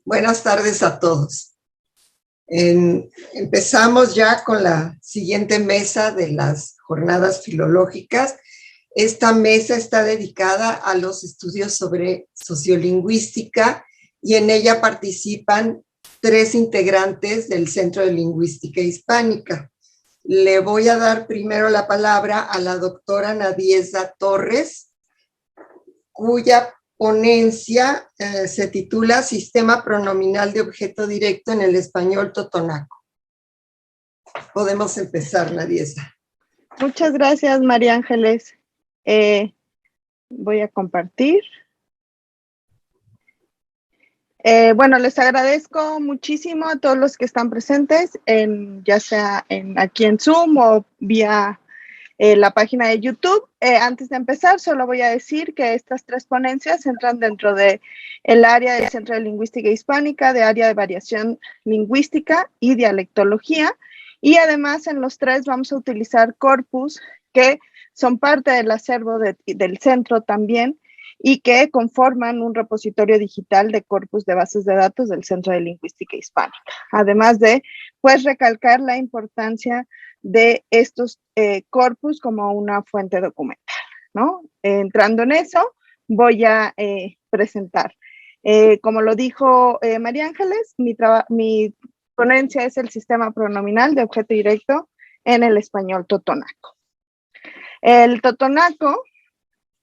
Buenas tardes a todos. Empezamos ya con la siguiente mesa de las jornadas filológicas. Esta mesa está dedicada a los estudios sobre sociolingüística y en ella participan 3 integrantes del Centro de Lingüística Hispánica. Le voy a dar primero la palabra a la doctora Nadieza Torres, cuya ponencia se titula Sistema pronominal de objeto directo en el español totonaco. Podemos empezar, Nadieza. Muchas gracias, María Ángeles. Voy a compartir. Bueno, les agradezco muchísimo a todos los que están presentes, ya sea aquí en Zoom o vía la página de YouTube. Antes de empezar, solo voy a decir que estas 3 ponencias entran dentro del área del Centro de Lingüística Hispánica, de área de variación lingüística y dialectología. Y además, en los 3 vamos a utilizar corpus que son parte del acervo del centro también y que conforman un repositorio digital de corpus de bases de datos del Centro de Lingüística Hispánica. Además de, pues, recalcar la importancia de estos corpus como una fuente documental, ¿no? Entrando en eso, voy a presentar. Como lo dijo María Ángeles, mi ponencia es el sistema pronominal de objeto directo en el español totonaco. El totonaco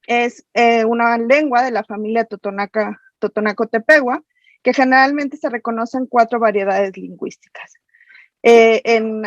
es una lengua de la familia totonaco-tepehua, que generalmente se reconocen 4 variedades lingüísticas. En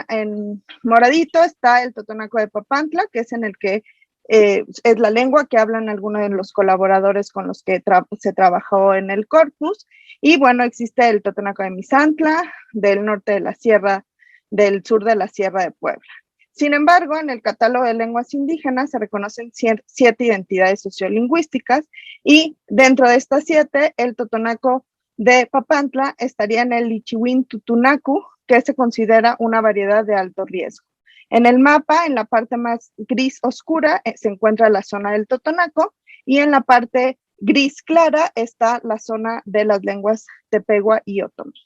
moradito está el totonaco de Papantla, que es en el que es la lengua que hablan algunos de los colaboradores con los que se trabajó en el corpus. Y bueno, existe el totonaco de Misantla, del norte de la sierra, del sur de la Sierra de Puebla. Sin embargo, en el catálogo de lenguas indígenas se reconocen 7 identidades sociolingüísticas y dentro de estas 7, el totonaco de Papantla estaría en el Ichiwin Tutunacu, que se considera una variedad de alto riesgo. En el mapa, en la parte más gris oscura, se encuentra la zona del totonaco y en la parte gris clara está la zona de las lenguas tepehua y otomí.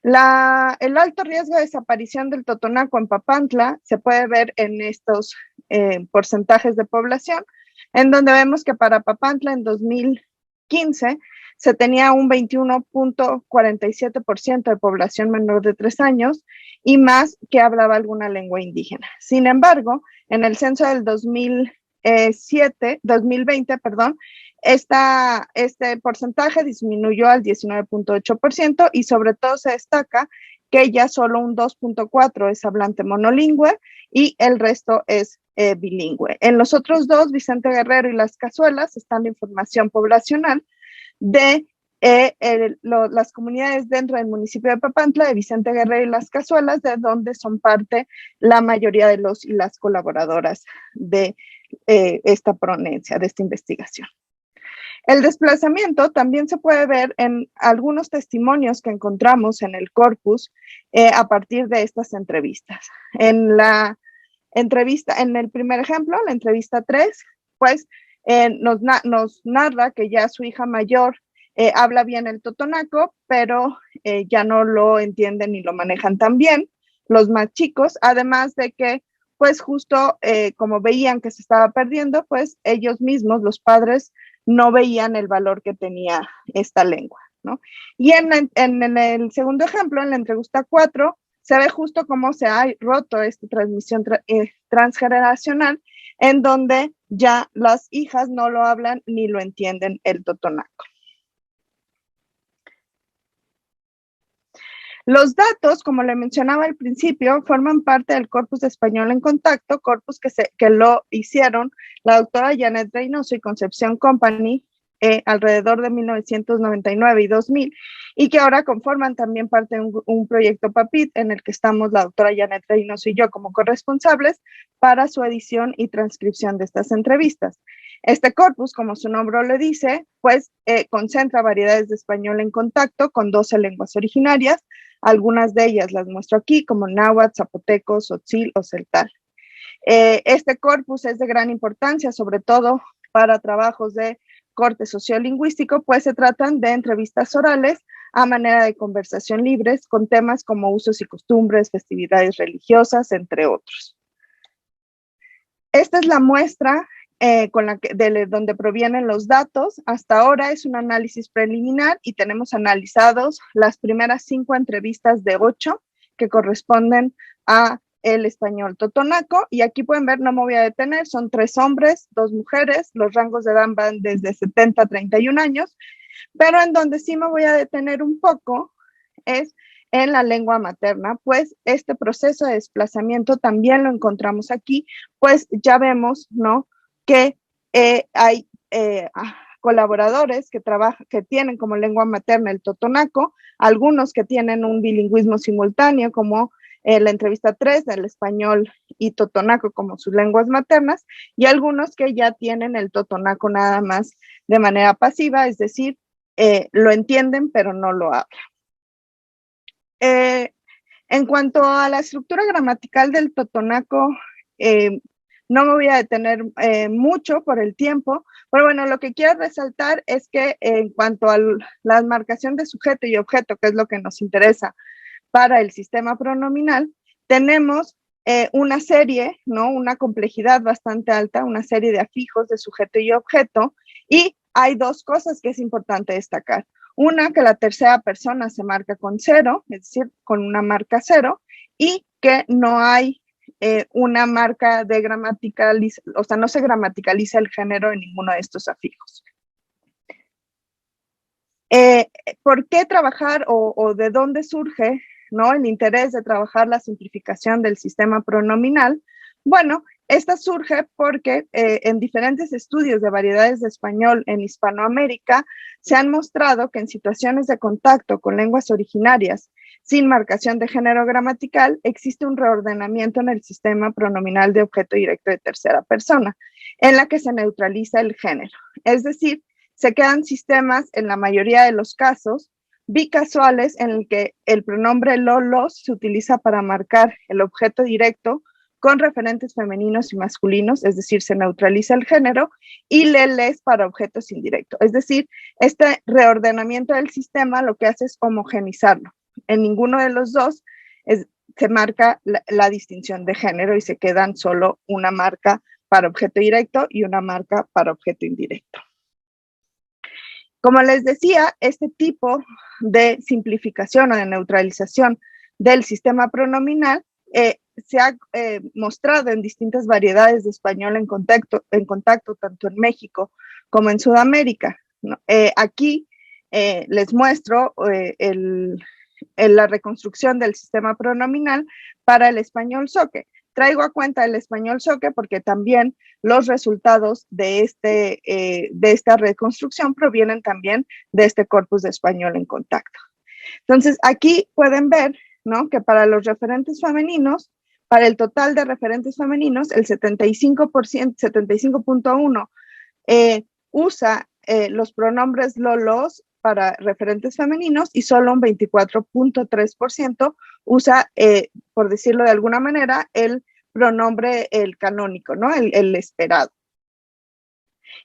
El alto riesgo de desaparición del totonaco en Papantla se puede ver en estos porcentajes de población, en donde vemos que para Papantla en 2015 se tenía un 21.47% de población menor de 3 años y más que hablaba alguna lengua indígena. Sin embargo, en el censo del 2020, este porcentaje disminuyó al 19.8% y sobre todo se destaca que ya solo un 2.4% es hablante monolingüe y el resto es bilingüe. En los otros 2, Vicente Guerrero y Las Cazuelas, está la información poblacional de las comunidades dentro del municipio de Papantla, de Vicente Guerrero y Las Cazuelas, de donde son parte la mayoría de los y las colaboradoras de esta ponencia, de esta investigación. El desplazamiento también se puede ver en algunos testimonios que encontramos en el corpus a partir de estas entrevistas. En la entrevista, en el primer ejemplo, la entrevista 3, pues nos narra que ya su hija mayor habla bien el totonaco, pero ya no lo entienden ni lo manejan tan bien los más chicos, además de que pues justo como veían que se estaba perdiendo, pues ellos mismos, los padres, no veían el valor que tenía esta lengua, ¿no? Y en el segundo ejemplo, en la entrevista 4, se ve justo cómo se ha roto esta transmisión transgeneracional, en donde ya las hijas no lo hablan ni lo entienden el totonaco. Los datos, como le mencionaba al principio, forman parte del corpus de español en contacto, corpus que lo hicieron la doctora Janet Reynoso y Concepción Company alrededor de 1999 y 2000, y que ahora conforman también parte de un proyecto PAPIT en el que estamos la doctora Janet Reynoso y yo como corresponsables para su edición y transcripción de estas entrevistas. Este corpus, como su nombre lo dice, pues concentra variedades de español en contacto con 12 lenguas originarias. Algunas de ellas las muestro aquí, como náhuatl, zapoteco, tzotzil o celtal. Este corpus es de gran importancia, sobre todo para trabajos de corte sociolingüístico, pues se tratan de entrevistas orales a manera de conversación libres con temas como usos y costumbres, festividades religiosas, entre otros. Esta es la muestra donde provienen los datos. Hasta ahora es un análisis preliminar y tenemos analizados las primeras 5 entrevistas de 8 que corresponden a el español totonaco, y aquí pueden ver, no me voy a detener, son 3 hombres, 2 mujeres, los rangos de edad van desde 70 a 31 años, pero en donde sí me voy a detener un poco es en la lengua materna, pues este proceso de desplazamiento también lo encontramos aquí, pues ya vemos, ¿no?, que hay colaboradores que tienen como lengua materna el totonaco, algunos que tienen un bilingüismo simultáneo, como la entrevista 3, el español y totonaco como sus lenguas maternas, y algunos que ya tienen el totonaco nada más de manera pasiva, es decir, lo entienden pero no lo hablan. En cuanto a la estructura gramatical del totonaco, no me voy a detener mucho por el tiempo, pero bueno, lo que quiero resaltar es que en cuanto a la marcación de sujeto y objeto, que es lo que nos interesa para el sistema pronominal, tenemos una serie, ¿no?, una complejidad bastante alta, una serie de afijos de sujeto y objeto, y hay 2 cosas que es importante destacar. Una, que la tercera persona se marca con 0, es decir, con una marca 0, y que no hay una marca de gramaticalización, o sea, no se gramaticaliza el género en ninguno de estos afijos. ¿Por qué trabajar o de dónde surge, ¿no?, el interés de trabajar la simplificación del sistema pronominal? Bueno, esta surge porque en diferentes estudios de variedades de español en Hispanoamérica se han mostrado que en situaciones de contacto con lenguas originarias sin marcación de género gramatical existe un reordenamiento en el sistema pronominal de objeto directo de tercera persona, en la que se neutraliza el género. Es decir, se quedan sistemas, en la mayoría de los casos, bicasuales, en el que el pronombre lo, los se utiliza para marcar el objeto directo con referentes femeninos y masculinos, es decir, se neutraliza el género, y les para objetos indirectos. Es decir, este reordenamiento del sistema lo que hace es homogenizarlo. En ninguno de los dos se marca la distinción de género y se quedan solo una marca para objeto directo y una marca para objeto indirecto. Como les decía, este tipo de simplificación o de neutralización del sistema pronominal se ha mostrado en distintas variedades de español en contacto tanto en México como en Sudamérica, ¿no? Aquí les muestro la reconstrucción del sistema pronominal para el español zoque. Traigo a cuenta el español zoque porque también los resultados de esta reconstrucción provienen también de este corpus de español en contacto. Entonces, aquí pueden ver, ¿no?, que para los referentes femeninos, para el total de referentes femeninos, el 75%, 75.1 usa los pronombres lo-los para referentes femeninos y solo un 24.3% usa, por decirlo de alguna manera, el pronombre, el canónico, ¿no?, el esperado.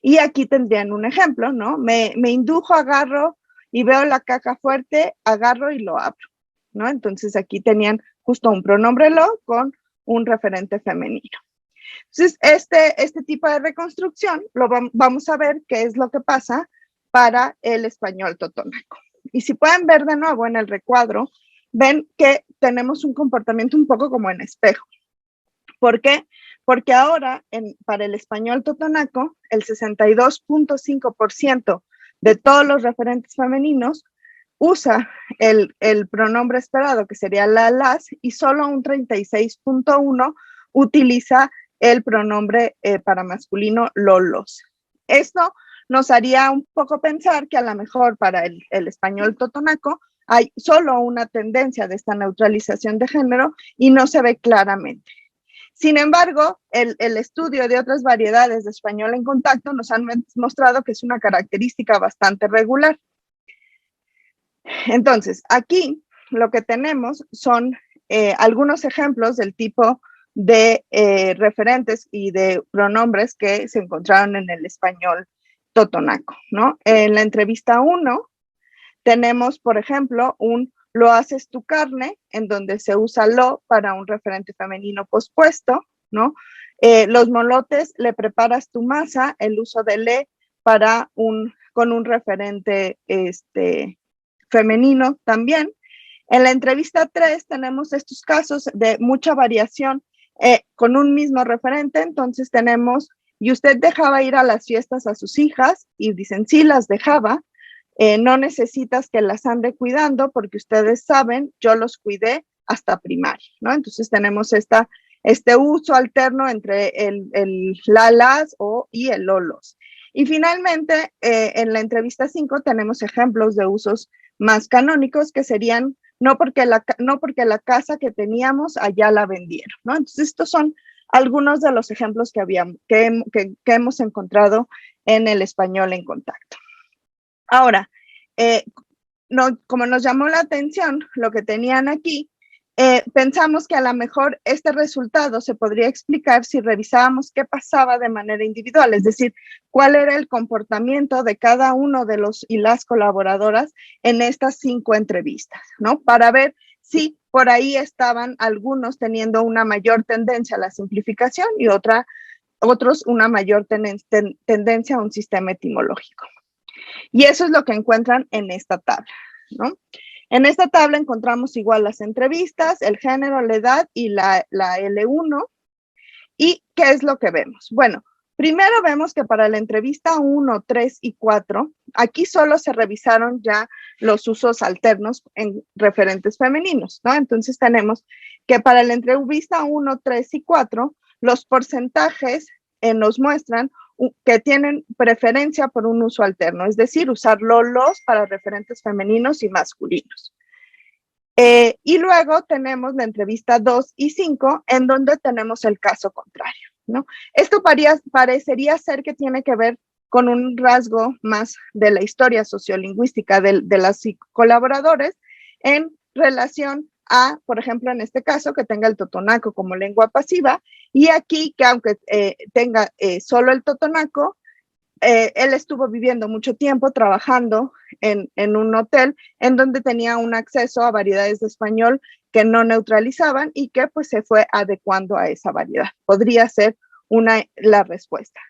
Y aquí tendrían un ejemplo, ¿no? Me indujo, agarro y veo la caja fuerte, agarro y lo abro, ¿no? Entonces aquí tenían justo un pronombre lo con un referente femenino. Entonces, este tipo de reconstrucción vamos a ver qué es lo que pasa para el español totonaco. Y si pueden ver de nuevo en el recuadro, ven que tenemos un comportamiento un poco como en espejo. ¿Por qué? Porque ahora para el español totonaco, el 62.5% de todos los referentes femeninos usa el pronombre esperado, que sería la, las, y solo un 36.1% utiliza el pronombre para masculino lo, los. Esto nos haría un poco pensar que a lo mejor para el español totonaco hay solo una tendencia de esta neutralización de género y no se ve claramente. Sin embargo, el estudio de otras variedades de español en contacto nos han mostrado que es una característica bastante regular. Entonces, aquí lo que tenemos son algunos ejemplos del tipo de referentes y de pronombres que se encontraron en el español totonaco, ¿no? En la entrevista 1 Tenemos, por ejemplo, un lo haces tu carne, en donde se usa lo para un referente femenino pospuesto, ¿no? Los molotes, le preparas tu masa, el uso de le para con un referente femenino también. En la entrevista 3 tenemos estos casos de mucha variación con un mismo referente, entonces tenemos, y usted dejaba ir a las fiestas a sus hijas, y dicen, sí, las dejaba, no necesitas que las ande cuidando porque ustedes saben, yo los cuidé hasta primaria, ¿no? Entonces tenemos este uso alterno entre el las y el lolos. Y finalmente, en la entrevista 5 tenemos ejemplos de usos más canónicos que serían no porque la casa que teníamos allá la vendieron, ¿no? Entonces estos son algunos de los ejemplos que hemos encontrado en el español en contacto. Ahora, como nos llamó la atención lo que tenían aquí, pensamos que a lo mejor este resultado se podría explicar si revisábamos qué pasaba de manera individual, es decir, cuál era el comportamiento de cada uno de los y las colaboradoras en estas 5 entrevistas, ¿no? Para ver si por ahí estaban algunos teniendo una mayor tendencia a la simplificación y otros una mayor tendencia a un sistema etimológico. Y eso es lo que encuentran en esta tabla, ¿no? En esta tabla encontramos igual las entrevistas, el género, la edad y la L1. ¿Y qué es lo que vemos? Bueno, primero vemos que para la entrevista 1, 3 y 4, aquí solo se revisaron ya los usos alternos en referentes femeninos, ¿no? Entonces tenemos que para la entrevista 1, 3 y 4, los porcentajes nos muestran que tienen preferencia por un uso alterno, es decir, usar los para referentes femeninos y masculinos. Y luego tenemos la entrevista 2 y 5, en donde tenemos el caso contrario, ¿no? Esto parecería ser que tiene que ver con un rasgo más de la historia sociolingüística de las colaboradores en relación a, por ejemplo, en este caso, que tenga el totonaco como lengua pasiva, y aquí que aunque tenga solo el totonaco, él estuvo viviendo mucho tiempo trabajando en un hotel en donde tenía un acceso a variedades de español que no neutralizaban y que pues se fue adecuando a esa variedad. Podría ser la respuesta.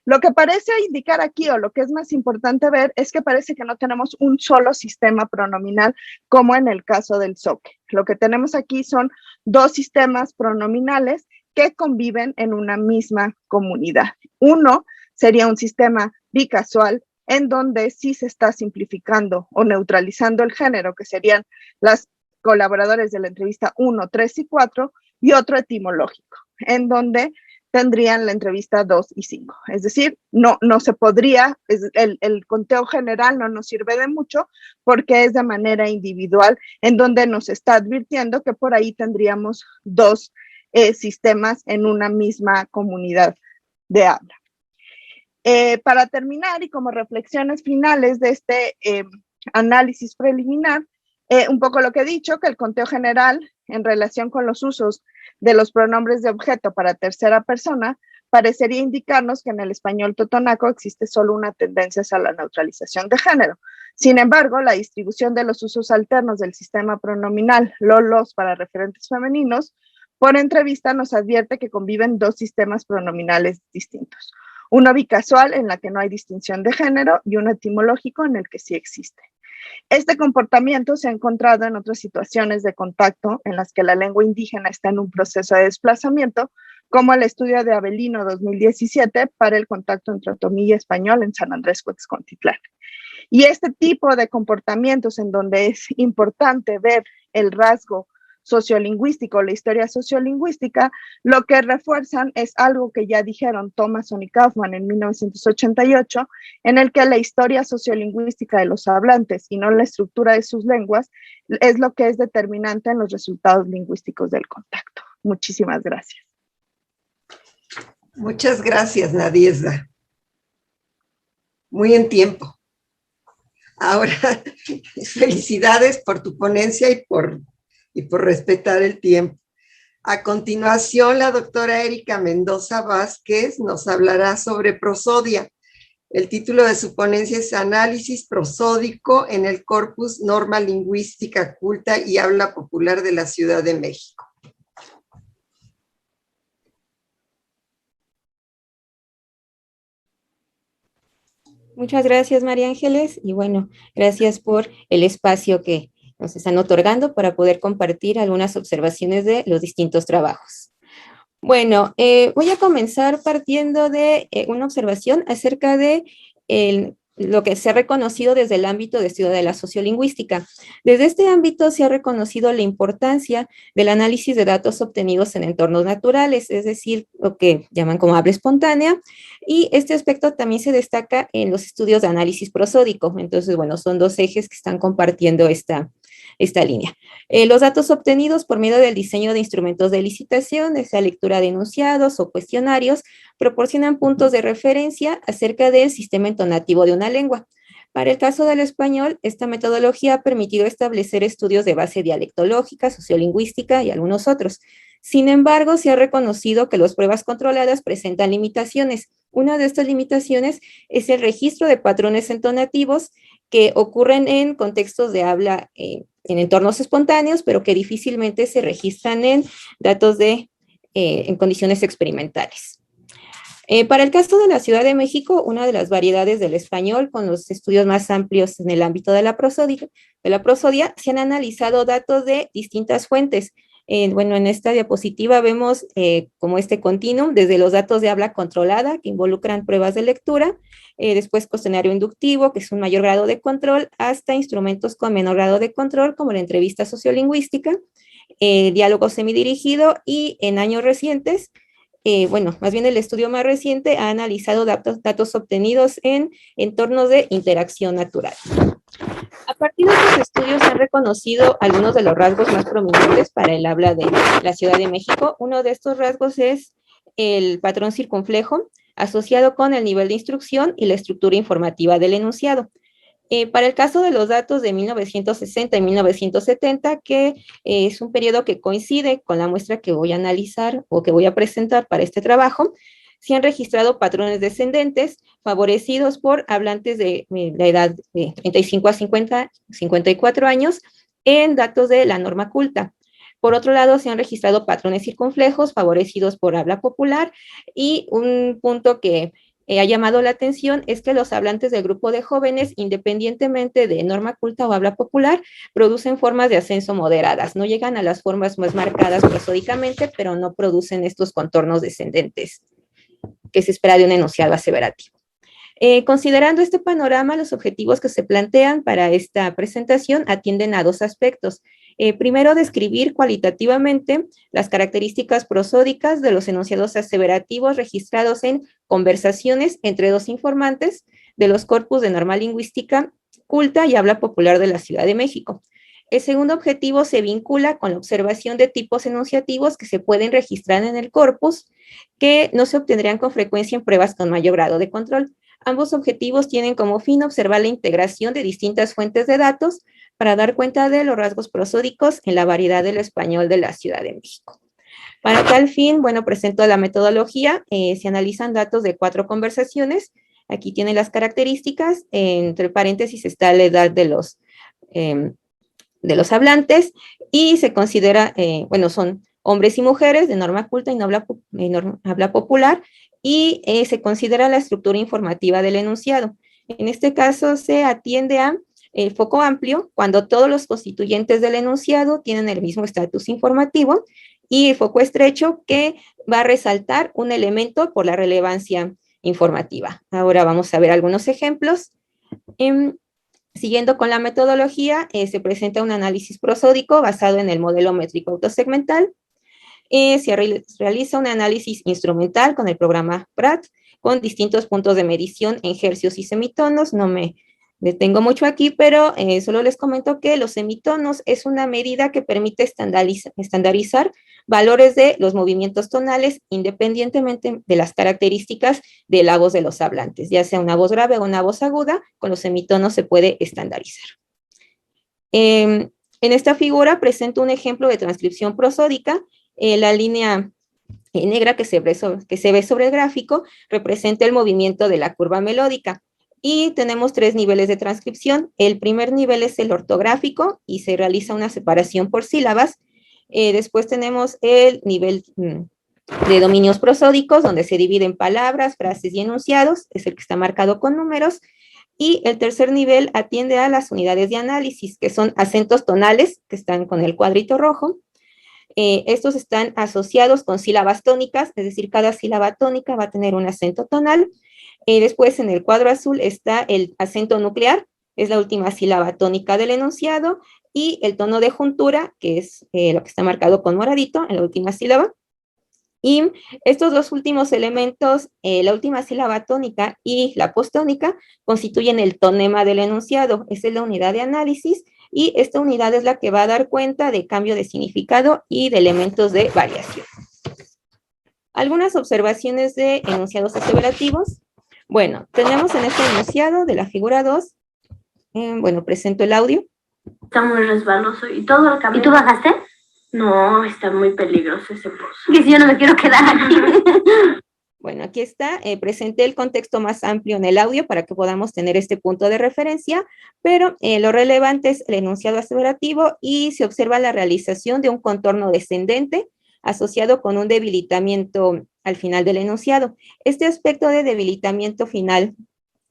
Lo que parece indicar aquí, o lo que es más importante ver, es que parece que no tenemos un solo sistema pronominal como en el caso del zoque. Lo que tenemos aquí son 2 sistemas pronominales que conviven en una misma comunidad. Uno sería un sistema bicasual en donde sí se está simplificando o neutralizando el género, que serían las colaboradores de la entrevista 1, 3 y 4, y otro etimológico, en donde tendrían la entrevista 2 y 5. Es decir, no se podría, el conteo general no nos sirve de mucho porque es de manera individual, en donde nos está advirtiendo que por ahí tendríamos 2 sistemas en una misma comunidad de habla. Para terminar y como reflexiones finales de este análisis preliminar, un poco lo que he dicho, que el conteo general en relación con los usos de los pronombres de objeto para tercera persona parecería indicarnos que en el español totonaco existe solo una tendencia hacia la neutralización de género. Sin embargo, la distribución de los usos alternos del sistema pronominal los para referentes femeninos por entrevista nos advierte que conviven 2 sistemas pronominales distintos. Uno bicasual en la que no hay distinción de género y uno etimológico en el que sí existe. Este comportamiento se ha encontrado en otras situaciones de contacto en las que la lengua indígena está en un proceso de desplazamiento, como el estudio de Avelino 2017 para el contacto entre otomí y español en San Andrés Coexcontitlán. Y este tipo de comportamientos en donde es importante ver el rasgo sociolingüístico, la historia sociolingüística, lo que refuerzan es algo que ya dijeron Thomason y Kaufman en 1988, en el que la historia sociolingüística de los hablantes y no la estructura de sus lenguas es lo que es determinante en los resultados lingüísticos del contacto. Muchísimas gracias. Muchas gracias, Nadiezda. Muy en tiempo. Ahora, felicidades por tu ponencia y por respetar el tiempo. A continuación, la doctora Erika Mendoza Vázquez nos hablará sobre prosodia. El título de su ponencia es Análisis prosódico en el corpus Norma Lingüística Culta y Habla Popular de la Ciudad de México. Muchas gracias, María Ángeles, y bueno, gracias por el espacio que nos están otorgando para poder compartir algunas observaciones de los distintos trabajos. Bueno, voy a comenzar partiendo de una observación acerca de lo que se ha reconocido desde el ámbito de estudio de la sociolingüística. Desde este ámbito se ha reconocido la importancia del análisis de datos obtenidos en entornos naturales, es decir, lo que llaman como habla espontánea, y este aspecto también se destaca en los estudios de análisis prosódico. Entonces, bueno, son dos ejes que están compartiendo esta línea. Los datos obtenidos por medio del diseño de instrumentos de licitación, ya sea lectura de enunciados o cuestionarios, proporcionan puntos de referencia acerca del sistema entonativo de una lengua. Para el caso del español, esta metodología ha permitido establecer estudios de base dialectológica, sociolingüística y algunos otros. Sin embargo, se ha reconocido que las pruebas controladas presentan limitaciones. Una de estas limitaciones es el registro de patrones entonativos que ocurren en contextos de habla en entornos espontáneos, pero que difícilmente se registran en datos en condiciones experimentales. Para el caso de la Ciudad de México, una de las variedades del español con los estudios más amplios en el ámbito de la prosodia, se han analizado datos de distintas fuentes. Bueno, en esta diapositiva vemos como este continuum, desde los datos de habla controlada, que involucran pruebas de lectura, después cuestionario inductivo, que es un mayor grado de control, hasta instrumentos con menor grado de control, como la entrevista sociolingüística, diálogo semidirigido, y en años recientes, bueno, más bien el estudio más reciente ha analizado datos obtenidos en entornos de interacción natural. A partir de estos estudios se han reconocido algunos de los rasgos más prominentes para el habla de la Ciudad de México. Uno de estos rasgos es el patrón circunflejo, asociado con el nivel de instrucción y la estructura informativa del enunciado. Para el caso de los datos de 1960 y 1970, que es un periodo que coincide con la muestra que voy a analizar o que voy a presentar para este trabajo, se han registrado patrones descendentes favorecidos por hablantes de la edad de 35 a 54 años en datos de la norma culta. Por otro lado, se han registrado patrones circunflejos favorecidos por habla popular, y un punto que ha llamado la atención es que los hablantes del grupo de jóvenes, independientemente de norma culta o habla popular, producen formas de ascenso moderadas. No llegan a las formas más marcadas prosódicamente, pero no producen estos contornos descendentes que se espera de un enunciado aseverativo. Considerando este panorama, los objetivos que se plantean para esta presentación atienden a dos aspectos. Primero, describir cualitativamente las características prosódicas de los enunciados aseverativos registrados en conversaciones entre dos informantes de los corpus de norma lingüística culta y habla popular de la Ciudad de México. El segundo objetivo se vincula con la observación de tipos enunciativos que se pueden registrar en el corpus, que no se obtendrían con frecuencia en pruebas con mayor grado de control. Ambos objetivos tienen como fin observar la integración de distintas fuentes de datos para dar cuenta de los rasgos prosódicos en la variedad del español de la Ciudad de México. Para tal fin, bueno, presento la metodología. Se analizan datos de 4 conversaciones. Aquí tienen las características. Entre paréntesis está la edad de los hablantes, y se considera, bueno, son hombres y mujeres de norma culta y no habla popular, y se considera la estructura informativa del enunciado. En este caso se atiende a foco amplio, cuando todos los constituyentes del enunciado tienen el mismo estatus informativo, y el foco estrecho, que va a resaltar un elemento por la relevancia informativa. Ahora vamos a ver algunos ejemplos. Siguiendo con la metodología, se presenta un análisis prosódico basado en el modelo métrico autosegmental. Se realiza un análisis instrumental con el programa PRAT, con distintos puntos de medición en hercios y semitonos. No me detengo mucho aquí, pero solo les comento que los semitonos es una medida que permite estandarizar valores de los movimientos tonales independientemente de las características de la voz de los hablantes, ya sea una voz grave o una voz aguda. Con los semitonos se puede estandarizar. En esta figura presento un ejemplo de transcripción prosódica. La línea negra que se ve sobre el gráfico representa el movimiento de la curva melódica. Y tenemos 3 niveles de transcripción. El primer nivel es el ortográfico y se realiza una separación por sílabas. Después tenemos el nivel de dominios prosódicos, donde se dividen palabras, frases y enunciados, es el que está marcado con números. Y el tercer nivel atiende a las unidades de análisis, que son acentos tonales, que están con el cuadrito rojo. Estos están asociados con sílabas tónicas, es decir, cada sílaba tónica va a tener un acento tonal. Después en el cuadro azul está el acento nuclear, es la última sílaba tónica del enunciado, y el tono de juntura, que es lo que está marcado con moradito en la última sílaba. Y estos dos últimos elementos, la última sílaba tónica y la postónica, constituyen el tonema del enunciado. Esa es la unidad de análisis, y esta unidad es la que va a dar cuenta de cambio de significado y de elementos de variación. Algunas observaciones de enunciados aseverativos. Bueno, tenemos en este enunciado de la figura 2, bueno, presento el audio. Está muy resbaloso y todo el camino. ¿Y tú bajaste? No, está muy peligroso ese pozo. Que si yo no me quiero quedar aquí. Bueno, aquí está, presenté el contexto más amplio en el audio para que podamos tener este punto de referencia, pero lo relevante es el enunciado aseverativo y se observa la realización de un contorno descendente asociado con un debilitamiento al final del enunciado. Este aspecto de debilitamiento final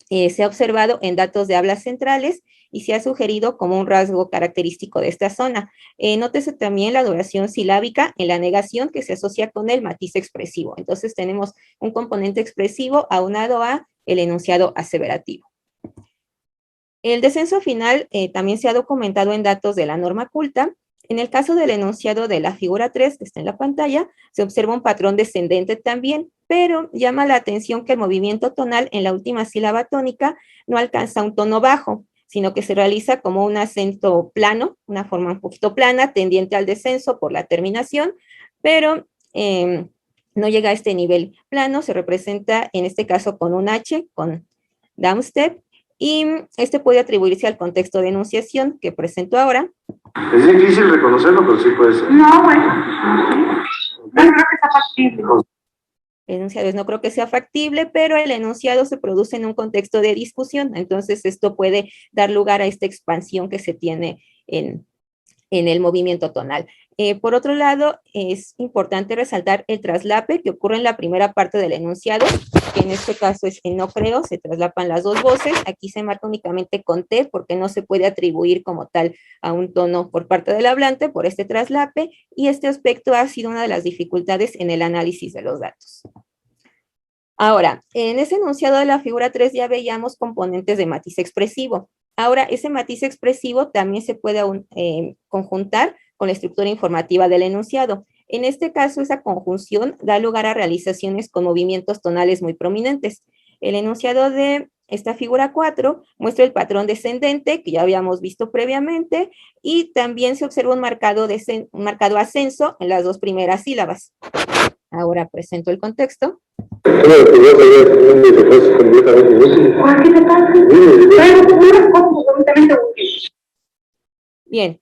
se ha observado en datos de hablas centrales y se ha sugerido como un rasgo característico de esta zona. Nótese también la duración silábica en la negación que se asocia con el matiz expresivo. Entonces tenemos un componente expresivo aunado a el enunciado aseverativo. El descenso final también se ha documentado en datos de la norma culta. En el caso del enunciado de la figura 3, que está en la pantalla, se observa un patrón descendente también, pero llama la atención que el movimiento tonal en la última sílaba tónica no alcanza un tono bajo, sino que se realiza como un acento plano, una forma un poquito plana, tendiente al descenso por la terminación, pero no llega a este nivel plano, se representa en este caso con un H, con downstep, y este puede atribuirse al contexto de enunciación que presento ahora. Es difícil reconocerlo, pero sí puede ser. No, bueno. No creo que sea factible. El enunciado no creo que sea factible, pero el enunciado se produce en un contexto de discusión, entonces esto puede dar lugar a esta expansión que se tiene en el movimiento tonal. Por otro lado, es importante resaltar el traslape que ocurre en la primera parte del enunciado, que en este caso es el no creo, se traslapan las dos voces, aquí se marca únicamente con T porque no se puede atribuir como tal a un tono por parte del hablante por este traslape, y este aspecto ha sido una de las dificultades en el análisis de los datos. Ahora, en ese enunciado de la figura 3 ya veíamos componentes de matiz expresivo. Ahora, ese matiz expresivo también se puede conjuntar con la estructura informativa del enunciado. En este caso, esa conjunción da lugar a realizaciones con movimientos tonales muy prominentes. El enunciado de esta figura 4 muestra el patrón descendente que ya habíamos visto previamente, y también se observa un marcado ascenso en las dos primeras sílabas. Ahora presento el contexto. Bien,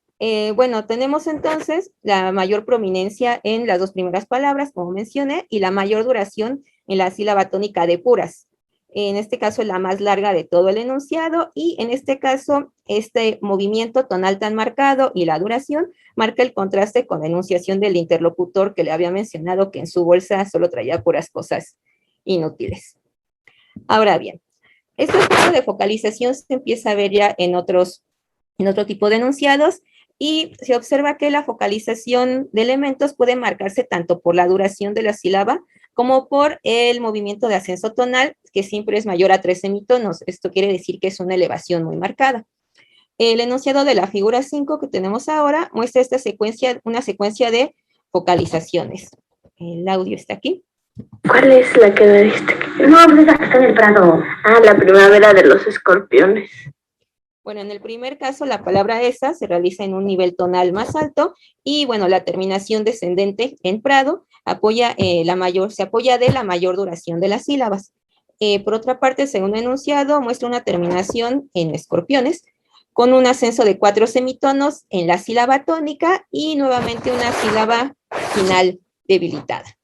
bueno, tenemos entonces la mayor prominencia en las dos primeras palabras, como mencioné, y la mayor duración en la sílaba tónica de puras. En este caso, la más larga de todo el enunciado, y en este caso, este movimiento tonal tan marcado y la duración marca el contraste con la enunciación del interlocutor que le había mencionado que en su bolsa solo traía puras cosas inútiles. Ahora bien, este aspecto de focalización se empieza a ver ya en otro tipo de enunciados, y se observa que la focalización de elementos puede marcarse tanto por la duración de la sílaba como por el movimiento de ascenso tonal, que siempre es mayor a 3 semitonos. Esto quiere decir que es una elevación muy marcada. El enunciado de la figura 5 que tenemos ahora muestra una secuencia de focalizaciones. El audio está aquí. ¿Cuál es la que me diste? No, pues esa que está en el Prado. Ah, la primavera de los escorpiones. Bueno, en el primer caso, la palabra esa se realiza en un nivel tonal más alto, y bueno, la terminación descendente en Prado se apoya de la mayor duración de las sílabas. Por otra parte, el segundo enunciado muestra una terminación en escorpiones, con un ascenso de 4 semitonos en la sílaba tónica y nuevamente una sílaba final debilitada.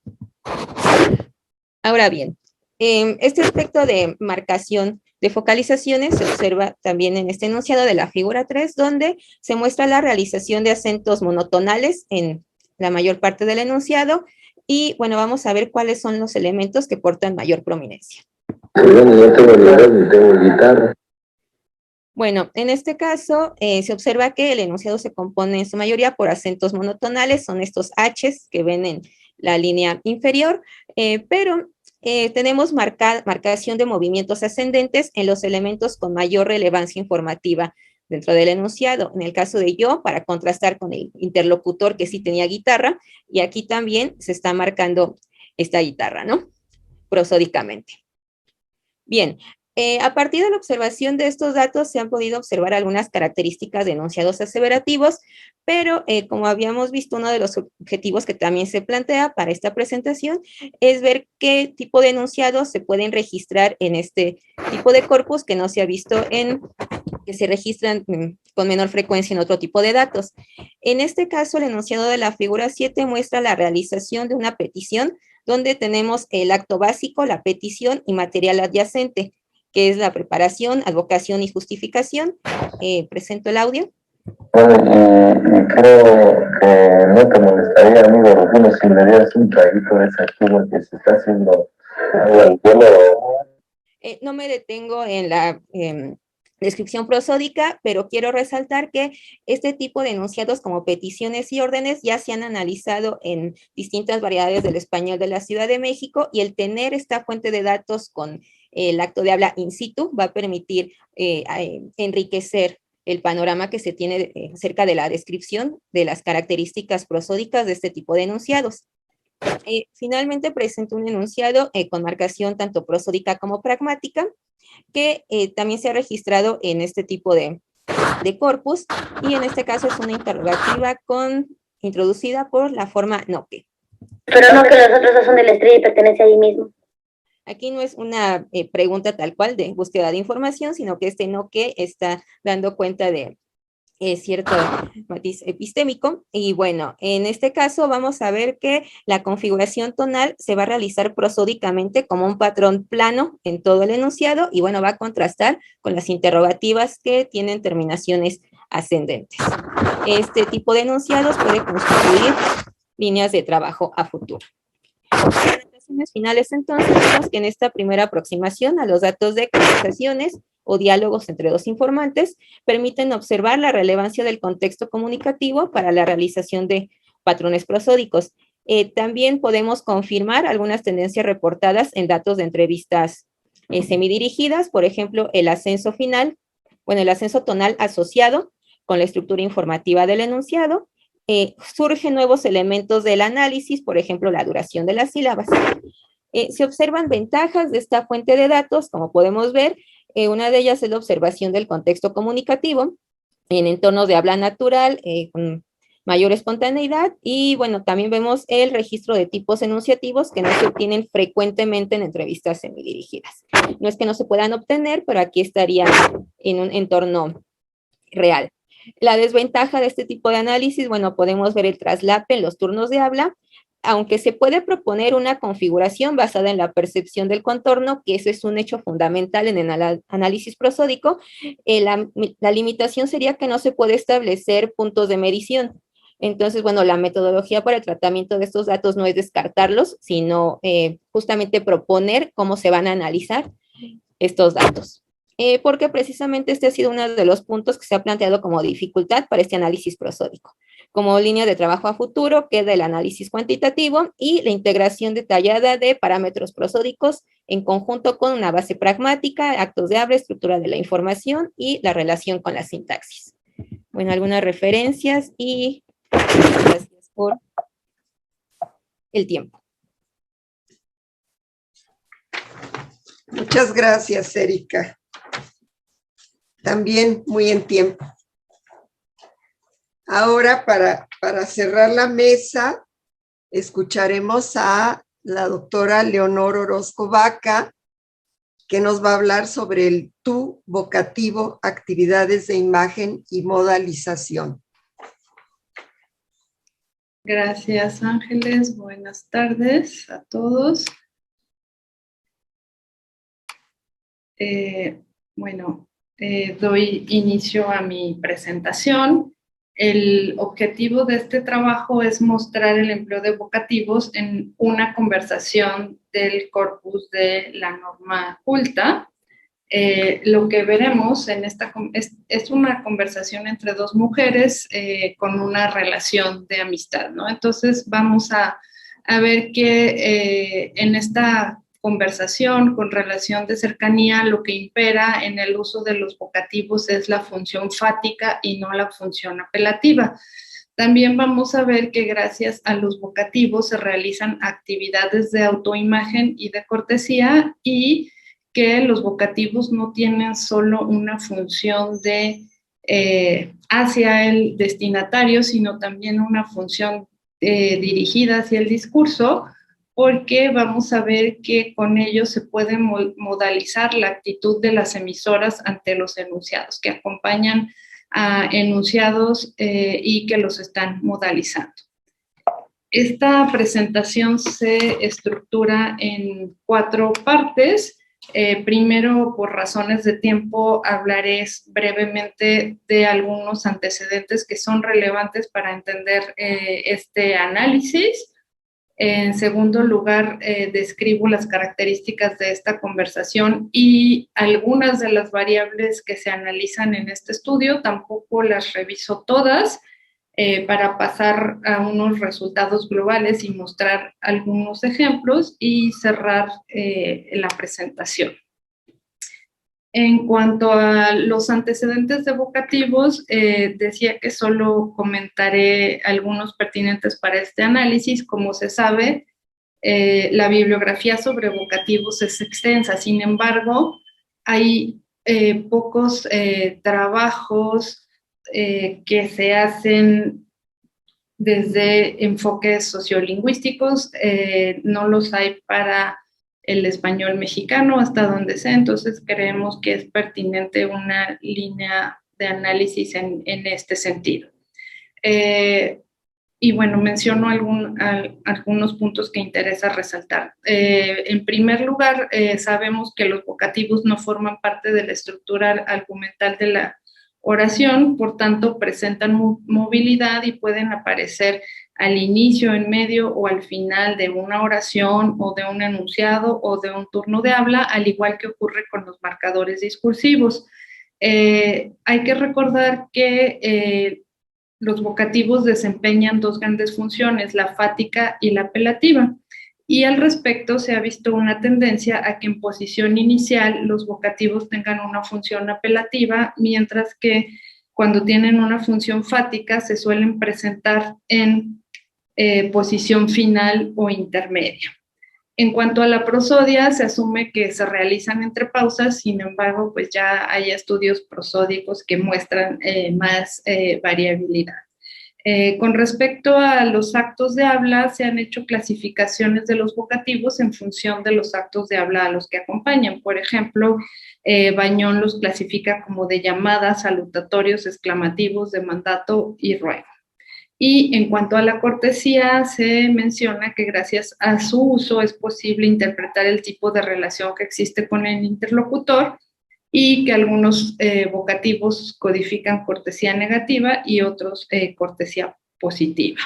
Ahora bien, este aspecto de marcación de focalizaciones se observa también en este enunciado de la figura 3, donde se muestra la realización de acentos monotonales en la mayor parte del enunciado. Y bueno, vamos a ver cuáles son los elementos que portan mayor prominencia. Yo tengo violín, tengo guitarra. Bueno, en este caso se observa que el enunciado se compone en su mayoría por acentos monotonales, son estos H's que ven en la línea inferior, pero tenemos marcación de movimientos ascendentes en los elementos con mayor relevancia informativa dentro del enunciado. En el caso de yo, para contrastar con el interlocutor que sí tenía guitarra, y aquí también se está marcando esta guitarra, ¿no? Prosódicamente. Bien, a partir de la observación de estos datos se han podido observar algunas características de enunciados aseverativos, pero como habíamos visto, uno de los objetivos que también se plantea para esta presentación es ver qué tipo de enunciados se pueden registrar en este tipo de corpus que no se ha visto que se registran con menor frecuencia en otro tipo de datos. En este caso, el enunciado de la figura 7 muestra la realización de una petición donde tenemos el acto básico, la petición y material adyacente, que es la preparación, advocación y justificación. Presento el audio. Creo que no te molestaría, amigo Rufino, si me dieras un traguito de esa cuba que se está haciendo agua al vuelo. No me detengo en la descripción prosódica, pero quiero resaltar que este tipo de enunciados como peticiones y órdenes ya se han analizado en distintas variedades del español de la Ciudad de México, y el tener esta fuente de datos con el acto de habla in situ va a permitir enriquecer el panorama que se tiene acerca de la descripción de las características prosódicas de este tipo de enunciados. Finalmente presento un enunciado con marcación tanto prosódica como pragmática, que también se ha registrado en este tipo de corpus, y en este caso es una interrogativa introducida por la forma no que. Pero no que los otros son de la estrella y pertenece ahí mismo. Aquí no es una pregunta tal cual de búsqueda de información, sino que este no que está dando cuenta de cierto matiz epistémico. Y bueno, en este caso vamos a ver que la configuración tonal se va a realizar prosódicamente como un patrón plano en todo el enunciado, y bueno, va a contrastar con las interrogativas que tienen terminaciones ascendentes. Este tipo de enunciados puede constituir líneas de trabajo a futuro. Presentaciones finales, entonces, vemos que en esta primera aproximación a los datos de conversaciones o diálogos entre dos informantes permiten observar la relevancia del contexto comunicativo para la realización de patrones prosódicos. También podemos confirmar algunas tendencias reportadas en datos de entrevistas semidirigidas, por ejemplo, el ascenso tonal asociado con la estructura informativa del enunciado. Surgen nuevos elementos del análisis, por ejemplo, la duración de las sílabas. Se observan ventajas de esta fuente de datos, como podemos ver. Una de ellas es la observación del contexto comunicativo en entornos de habla natural, con mayor espontaneidad, y bueno, también vemos el registro de tipos enunciativos que no se obtienen frecuentemente en entrevistas semidirigidas. No es que no se puedan obtener, pero aquí estarían en un entorno real. La desventaja de este tipo de análisis, bueno, podemos ver el traslape en los turnos de habla, aunque se puede proponer una configuración basada en la percepción del contorno, que eso es un hecho fundamental en el análisis prosódico. La limitación sería que no se puede establecer puntos de medición. Entonces, bueno, la metodología para el tratamiento de estos datos no es descartarlos, sino justamente proponer cómo se van a analizar estos datos. Porque precisamente este ha sido uno de los puntos que se ha planteado como dificultad para este análisis prosódico. Como línea de trabajo a futuro queda el análisis cuantitativo y la integración detallada de parámetros prosódicos en conjunto con una base pragmática, actos de habla, estructura de la información y la relación con la sintaxis. Bueno, algunas referencias y gracias por el tiempo. Muchas gracias, Erika. También muy en tiempo. Ahora, para cerrar la mesa, escucharemos a la doctora Leonor Orozco Vaca, que nos va a hablar sobre el tú vocativo, actividades de imagen y modalización. Gracias, Ángeles. Buenas tardes a todos. Doy inicio a mi presentación. El objetivo de este trabajo es mostrar el empleo de vocativos en una conversación del corpus de la norma culta. Lo que veremos en esta es una conversación entre dos mujeres con una relación de amistad, ¿no? Entonces vamos a ver que en esta conversación con relación de cercanía, lo que impera en el uso de los vocativos es la función fática y no la función apelativa. También vamos a ver que gracias a los vocativos se realizan actividades de autoimagen y de cortesía, y que los vocativos no tienen solo una función de hacia el destinatario, sino también una función dirigida hacia el discurso, porque vamos a ver que con ello se puede modalizar la actitud de las emisoras ante los enunciados, que acompañan a enunciados y que los están modalizando. Esta presentación se estructura en 4 partes. Primero, por razones de tiempo, hablaré brevemente de algunos antecedentes que son relevantes para entender este análisis. En segundo lugar, describo las características de esta conversación y algunas de las variables que se analizan en este estudio. Tampoco las reviso todas para pasar a unos resultados globales y mostrar algunos ejemplos y cerrar la presentación. En cuanto a los antecedentes de vocativos, decía que solo comentaré algunos pertinentes para este análisis. Como se sabe, la bibliografía sobre vocativos es extensa. Sin embargo, hay pocos trabajos que se hacen desde enfoques sociolingüísticos. No los hay para el español mexicano, hasta donde sé. Entonces creemos que es pertinente una línea de análisis en este sentido. Y bueno, menciono algunos puntos que interesa resaltar. En primer lugar, sabemos que los vocativos no forman parte de la estructura argumental de la oración, por tanto presentan movilidad y pueden aparecer al inicio, en medio o al final de una oración o de un enunciado o de un turno de habla, al igual que ocurre con los marcadores discursivos. Hay que recordar que los vocativos desempeñan 2 grandes funciones, la fática y la apelativa. Y al respecto se ha visto una tendencia a que en posición inicial los vocativos tengan una función apelativa, mientras que cuando tienen una función fática se suelen presentar en posición final o intermedia. En cuanto a la prosodia, se asume que se realizan entre pausas. Sin embargo, pues ya hay estudios prosódicos que muestran más variabilidad. Con respecto a los actos de habla, se han hecho clasificaciones de los vocativos en función de los actos de habla a los que acompañan. Por ejemplo, Bañón los clasifica como de llamada, salutatorios, exclamativos, de mandato y ruego. Y en cuanto a la cortesía, se menciona que gracias a su uso es posible interpretar el tipo de relación que existe con el interlocutor, y que algunos vocativos codifican cortesía negativa y otros cortesía positiva.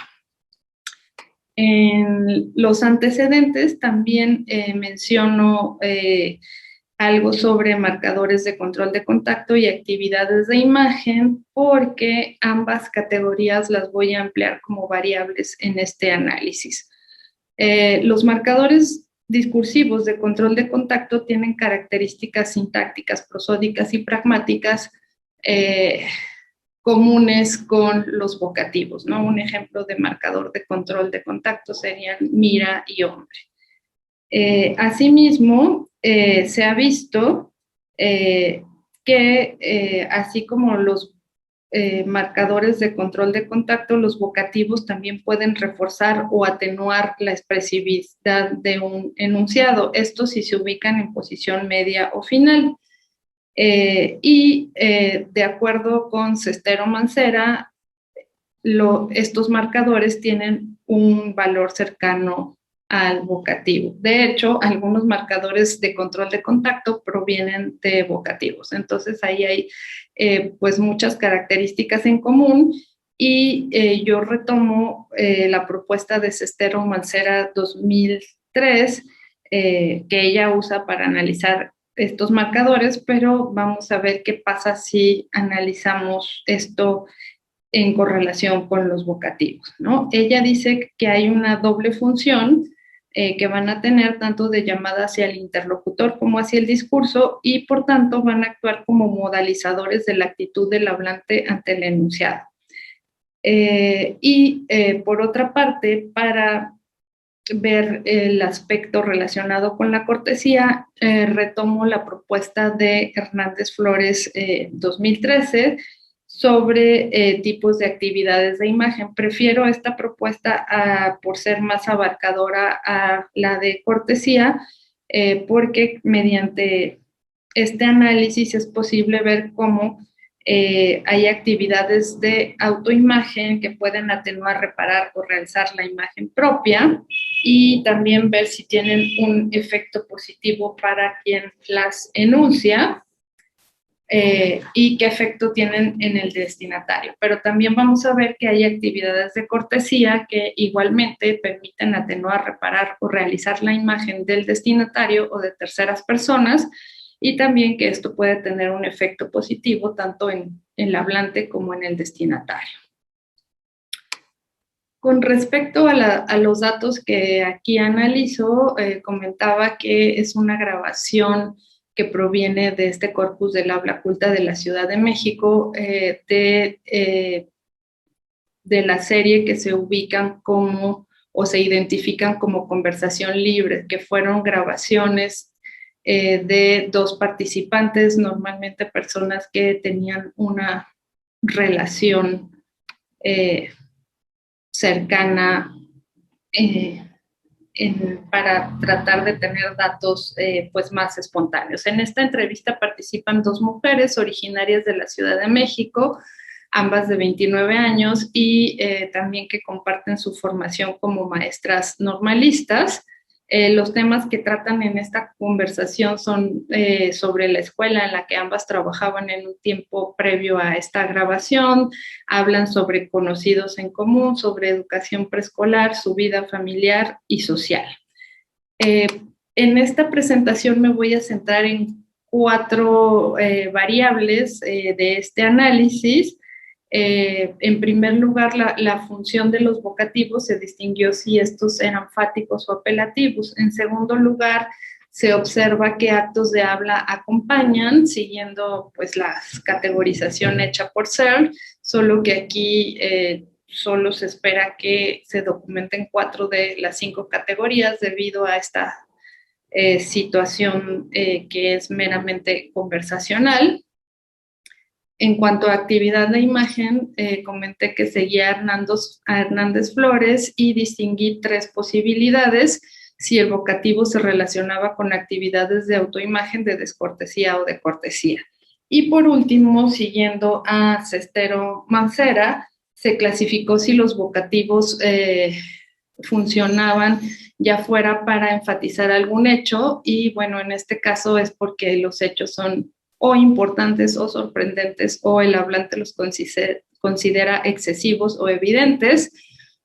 En los antecedentes también menciono algo sobre marcadores de control de contacto y actividades de imagen, porque ambas categorías las voy a emplear como variables en este análisis. Los marcadores discursivos de control de contacto tienen características sintácticas, prosódicas y pragmáticas comunes con los vocativos, ¿no? Un ejemplo de marcador de control de contacto serían mira y hombre. Asimismo, se ha visto que así como los marcadores de control de contacto, los vocativos también pueden reforzar o atenuar la expresividad de un enunciado. Esto si se ubican en posición media o final. De acuerdo con Cestero Mancera, estos marcadores tienen un valor cercano al vocativo. De hecho, algunos marcadores de control de contacto provienen de vocativos. Entonces, ahí hay pues muchas características en común y yo retomo la propuesta de Sestero Mancera 2003 que ella usa para analizar estos marcadores, pero vamos a ver qué pasa si analizamos esto en correlación con los vocativos, ¿no? Ella dice que hay una doble función que van a tener tanto de llamada hacia el interlocutor como hacia el discurso y por tanto van a actuar como modalizadores de la actitud del hablante ante el enunciado. Por otra parte, para ver el aspecto relacionado con la cortesía, retomo la propuesta de Hernández Flores 2013 sobre tipos de actividades de imagen. Prefiero esta propuesta por ser más abarcadora a la de cortesía, porque mediante este análisis es posible ver cómo hay actividades de autoimagen que pueden atenuar, reparar o realzar la imagen propia y también ver si tienen un efecto positivo para quien las enuncia y qué efecto tienen en el destinatario. Pero también vamos a ver que hay actividades de cortesía que igualmente permiten atenuar, reparar o realizar la imagen del destinatario o de terceras personas y también que esto puede tener un efecto positivo tanto en el hablante como en el destinatario. Con respecto a los datos que aquí analizo, comentaba que es una grabación que proviene de este corpus del habla culta de la Ciudad de México, de la serie que se ubican como o se identifican como conversación libre, que fueron grabaciones de dos participantes, normalmente personas que tenían una relación cercana para tratar de tener datos pues más espontáneos. En esta entrevista participan dos mujeres originarias de la Ciudad de México, ambas de 29 años y también que comparten su formación como maestras normalistas. Los temas que tratan en esta conversación son sobre la escuela en la que ambas trabajaban en un tiempo previo a esta grabación, hablan sobre conocidos en común, sobre educación preescolar, su vida familiar y social. En esta presentación me voy a centrar en 4 variables de este análisis. En primer lugar, la función de los vocativos se distinguió si estos eran fáticos o apelativos. En segundo lugar, se observa qué actos de habla acompañan, siguiendo pues la categorización hecha por Searle, solo que aquí solo se espera que se documenten 4 de las 5 categorías debido a esta situación que es meramente conversacional. En cuanto a actividad de imagen, comenté que seguía a Hernández Flores y distinguí 3 posibilidades si el vocativo se relacionaba con actividades de autoimagen, de descortesía o de cortesía. Y por último, siguiendo a Sestero Mancera, se clasificó si los vocativos funcionaban ya fuera para enfatizar algún hecho y bueno, en este caso es porque los hechos son o importantes o sorprendentes o el hablante los considera excesivos o evidentes.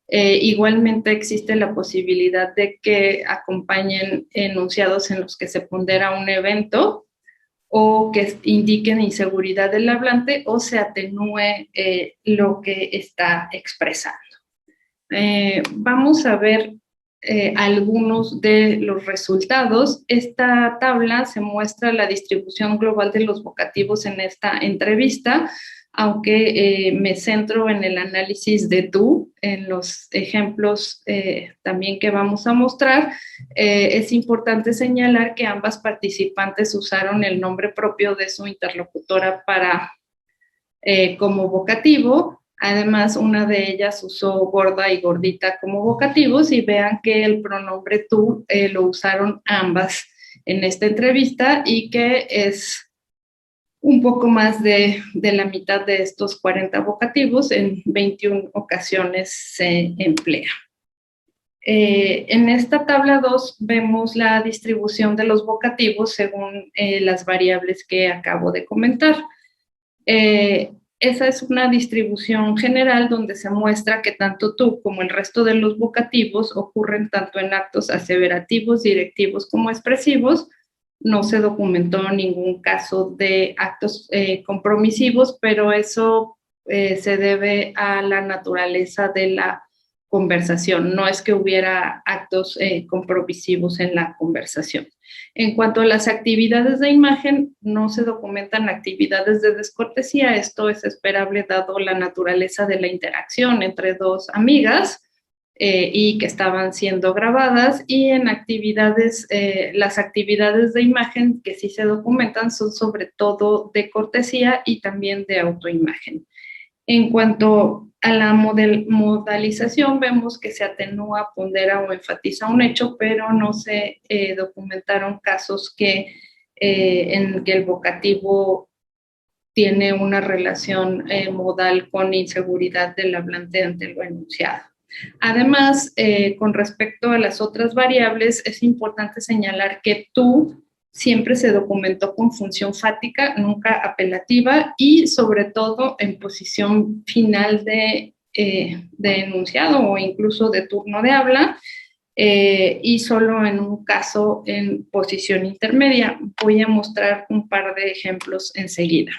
Igualmente existe la posibilidad de que acompañen enunciados en los que se pondera un evento o que indiquen inseguridad del hablante o se atenúe lo que está expresando. Vamos a ver algunos de los resultados. Esta tabla se muestra la distribución global de los vocativos en esta entrevista, aunque me centro en el análisis de tú, en los ejemplos también que vamos a mostrar. Es importante señalar que ambas participantes usaron el nombre propio de su interlocutora como vocativo. Además, una de ellas usó gorda y gordita como vocativos y vean que el pronombre tú lo usaron ambas en esta entrevista y que es un poco más de la mitad de estos 40 vocativos, en 21 ocasiones se emplea. En esta tabla 2 vemos la distribución de los vocativos según las variables que acabo de comentar. Esa es una distribución general donde se muestra que tanto tú como el resto de los vocativos ocurren tanto en actos aseverativos, directivos como expresivos. No se documentó ningún caso de actos compromisivos, pero eso se debe a la naturaleza de la conversación. No es que hubiera actos compromisivos en la conversación. En cuanto a las actividades de imagen, no se documentan actividades de descortesía. Esto es esperable dado la naturaleza de la interacción entre dos amigas y que estaban siendo grabadas. Y en actividades, las actividades de imagen que sí se documentan son sobre todo de cortesía y también de autoimagen. En cuanto a la modalización, vemos que se atenúa, pondera o enfatiza un hecho, pero no se documentaron casos en que el vocativo tiene una relación modal con inseguridad del hablante ante lo enunciado. Además, con respecto a las otras variables, es importante señalar que tú siempre se documentó con función fática, nunca apelativa, y sobre todo en posición final de enunciado o incluso de turno de habla, y solo en un caso en posición intermedia. Voy a mostrar un par de ejemplos enseguida.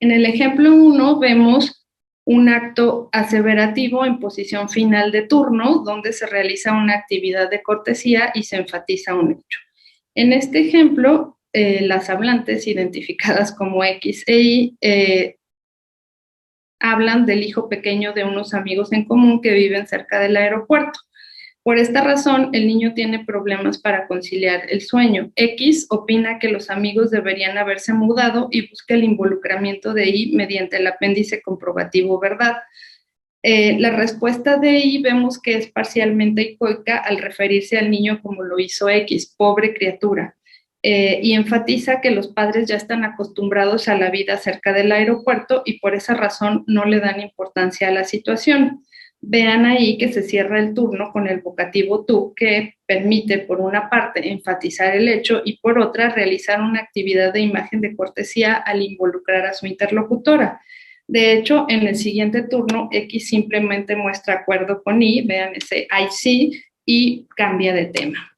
En el ejemplo 1 vemos un acto aseverativo en posición final de turno, donde se realiza una actividad de cortesía y se enfatiza un hecho. En este ejemplo, las hablantes identificadas como X e Y hablan del hijo pequeño de unos amigos en común que viven cerca del aeropuerto. Por esta razón, el niño tiene problemas para conciliar el sueño. X opina que los amigos deberían haberse mudado y busca el involucramiento de Y mediante el apéndice comprobativo verdad. La respuesta de Y vemos que es parcialmente ecoica al referirse al niño como lo hizo X, pobre criatura, y enfatiza que los padres ya están acostumbrados a la vida cerca del aeropuerto y por esa razón no le dan importancia a la situación. Vean ahí que se cierra el turno con el vocativo tú, que permite por una parte enfatizar el hecho y por otra realizar una actividad de imagen de cortesía al involucrar a su interlocutora. De hecho, en el siguiente turno, X simplemente muestra acuerdo con Y, vean ese I see, y cambia de tema.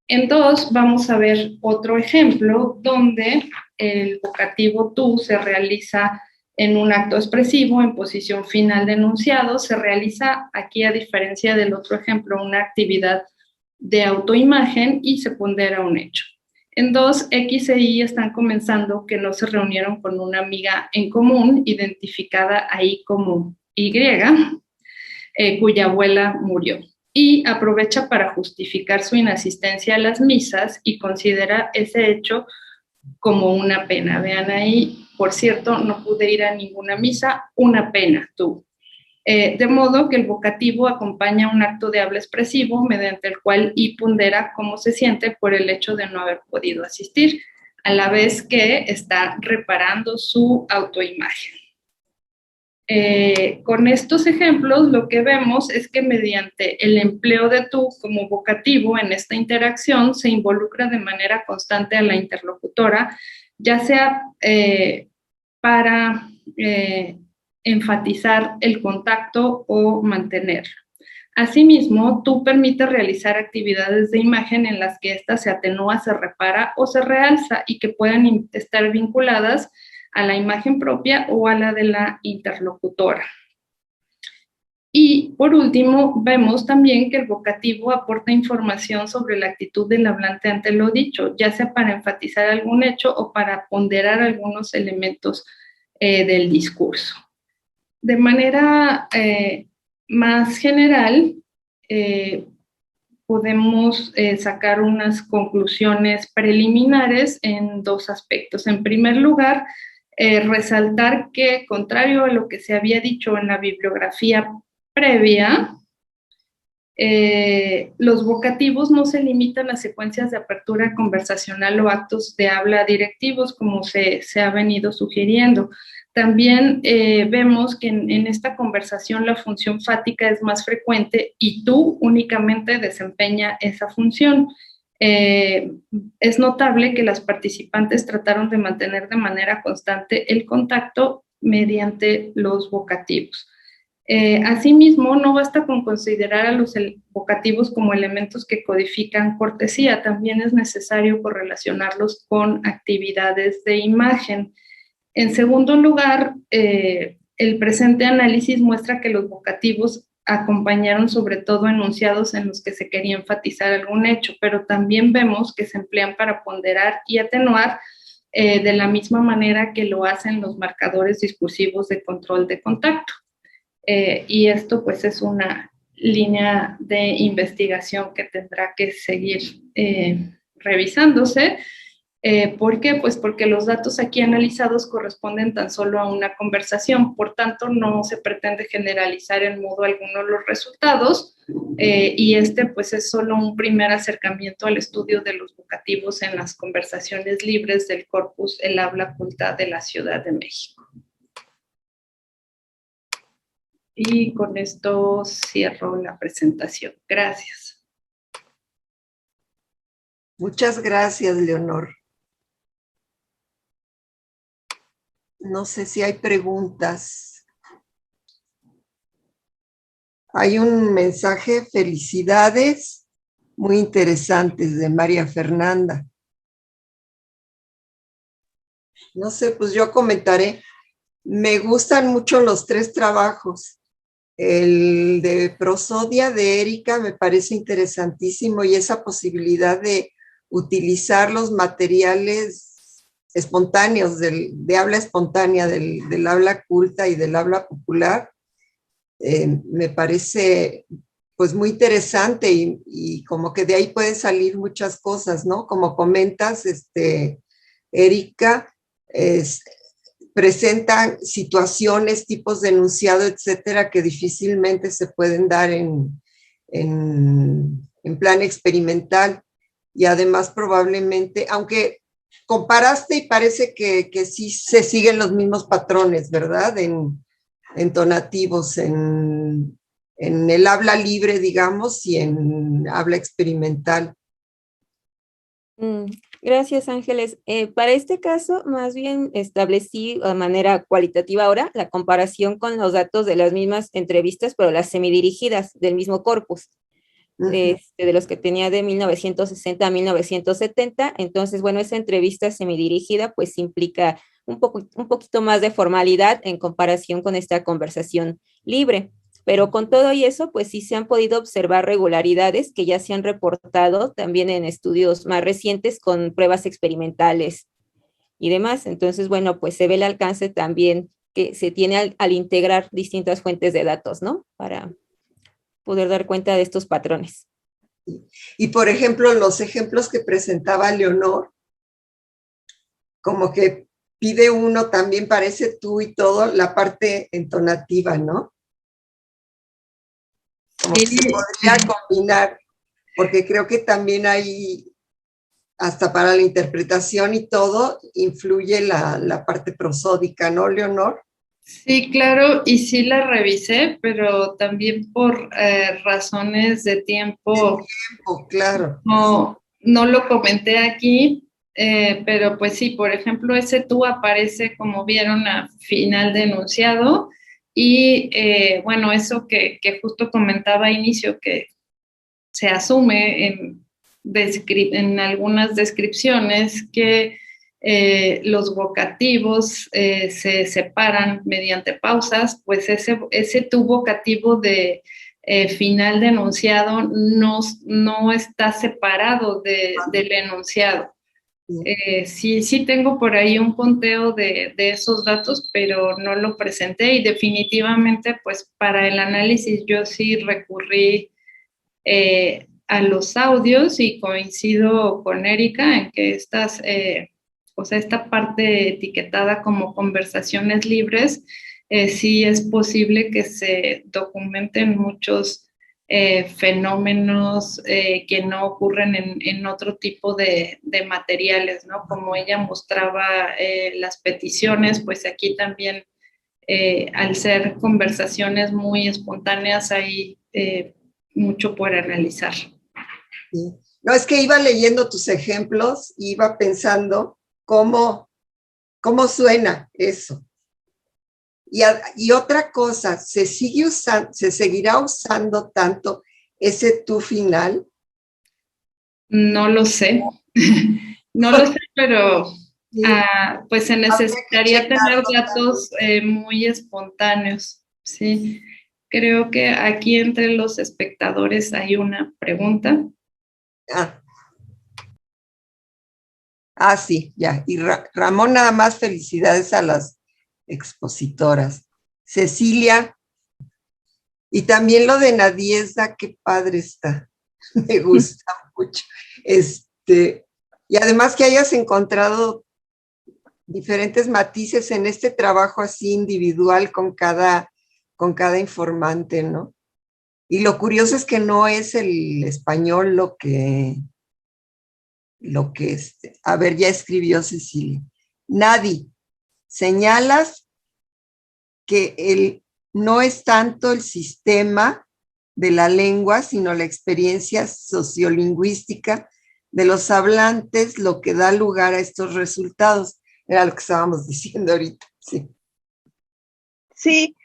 En 2 vamos a ver otro ejemplo donde el vocativo tú se realiza en un acto expresivo, en posición final de enunciado. Se realiza aquí, a diferencia del otro ejemplo, una actividad de autoimagen y se pondera un hecho. En 2, X e Y están comenzando que no se reunieron con una amiga en común, identificada ahí como Y, cuya abuela murió. Y aprovecha para justificar su inasistencia a las misas y considera ese hecho como una pena. Vean ahí, por cierto, no pude ir a ninguna misa, una pena, tú. De modo que el vocativo acompaña un acto de habla expresivo mediante el cual Y pondera cómo se siente por el hecho de no haber podido asistir, a la vez que está reparando su autoimagen. Con estos ejemplos lo que vemos es que mediante el empleo de tú como vocativo en esta interacción se involucra de manera constante a la interlocutora, ya sea para enfatizar el contacto o mantenerlo. Asimismo, tú permites realizar actividades de imagen en las que ésta se atenúa, se repara o se realza y que puedan estar vinculadas a la imagen propia o a la de la interlocutora. Y por último, vemos también que el vocativo aporta información sobre la actitud del hablante ante lo dicho, ya sea para enfatizar algún hecho o para ponderar algunos elementos del discurso. De manera más general, podemos sacar unas conclusiones preliminares en 2 aspectos. En primer lugar, resaltar que, contrario a lo que se había dicho en la bibliografía previa, Los vocativos no se limitan a secuencias de apertura conversacional o actos de habla directivos, como se ha venido sugiriendo. También vemos que en esta conversación la función fática es más frecuente y tú únicamente desempeña esa función. Es notable que las participantes trataron de mantener de manera constante el contacto mediante los vocativos. Asimismo, no basta con considerar a los vocativos como elementos que codifican cortesía, también es necesario correlacionarlos con actividades de imagen. En segundo lugar, el presente análisis muestra que los vocativos acompañaron sobre todo enunciados en los que se quería enfatizar algún hecho, pero también vemos que se emplean para ponderar y atenuar de la misma manera que lo hacen los marcadores discursivos de control de contacto. Y esto pues es una línea de investigación que tendrá que seguir revisándose. ¿Por qué? Pues porque los datos aquí analizados corresponden tan solo a una conversación, por tanto no se pretende generalizar en modo alguno los resultados y este pues es solo un primer acercamiento al estudio de los vocativos en las conversaciones libres del corpus El habla culta de la Ciudad de México. Y con esto cierro la presentación. Gracias. Muchas gracias, Leonor. No sé si hay preguntas. Hay un mensaje, felicidades, muy interesantes de María Fernanda. No sé, pues yo comentaré. Me gustan mucho los tres trabajos. El de prosodia de Erika me parece interesantísimo y esa posibilidad de utilizar los materiales espontáneos, de habla espontánea, del habla culta y del habla popular, me parece pues muy interesante y como que de ahí pueden salir muchas cosas, ¿no? Como comentas, Erika, presentan situaciones, tipos de enunciado, etcétera, que difícilmente se pueden dar en plan experimental y además probablemente, aunque comparaste y parece que sí se siguen los mismos patrones, ¿verdad? En tonativos, en el habla libre, digamos, y en habla experimental. Gracias, Ángeles. Para este caso, más bien establecí de manera cualitativa ahora la comparación con los datos de las mismas entrevistas, pero las semidirigidas del mismo corpus. De los que tenía de 1960 a 1970, entonces, bueno, esa entrevista semidirigida pues implica un poquito más de formalidad en comparación con esta conversación libre, pero con todo y eso, pues sí se han podido observar regularidades que ya se han reportado también en estudios más recientes con pruebas experimentales y demás, entonces, bueno, pues se ve el alcance también que se tiene al integrar distintas fuentes de datos, ¿no? Para poder dar cuenta de estos patrones. Y por ejemplo, los ejemplos que presentaba Leonor, como que pide uno también, parece tú y todo, la parte entonativa, ¿no? Como que se podría combinar, porque creo que también hay, hasta para la interpretación y todo, influye la parte prosódica, ¿no, Leonor? Sí, claro, y sí la revisé, pero también por razones de tiempo. Claro. No lo comenté aquí, pero pues sí, por ejemplo, ese tú aparece, como vieron, a final de enunciado, y bueno, eso que justo comentaba a inicio, que se asume en algunas descripciones que los vocativos se separan mediante pausas, pues ese tu vocativo de final de enunciado no está separado del enunciado. Sí tengo por ahí un conteo de esos datos, pero no lo presenté y definitivamente pues para el análisis yo sí recurrí a los audios y coincido con Erika en que esta parte etiquetada como conversaciones libres, sí es posible que se documenten muchos fenómenos que no ocurren en otro tipo de materiales, ¿no? Como ella mostraba las peticiones, pues aquí también, al ser conversaciones muy espontáneas, hay mucho por analizar. Sí. No, es que iba leyendo tus ejemplos, iba pensando cómo suena eso. Y otra cosa, ¿se seguirá usando tanto ese tú final? No lo sé, no lo sé, pero Sí. pues se necesitaría tener datos muy espontáneos, ¿sí? Creo que aquí entre los espectadores hay una pregunta. Sí, ya. Y Ramón, nada más felicidades a las expositoras. Cecilia, y también lo de Nadiesda, qué padre está. Me gusta mucho. Y además que hayas encontrado diferentes matices en este trabajo así individual con cada informante, ¿no? Y lo curioso es que no es el español lo que a ver, ya escribió Cecilia. Nadie, señalas que no es tanto el sistema de la lengua, sino la experiencia sociolingüística de los hablantes lo que da lugar a estos resultados. Era lo que estábamos diciendo ahorita, sí. Sí,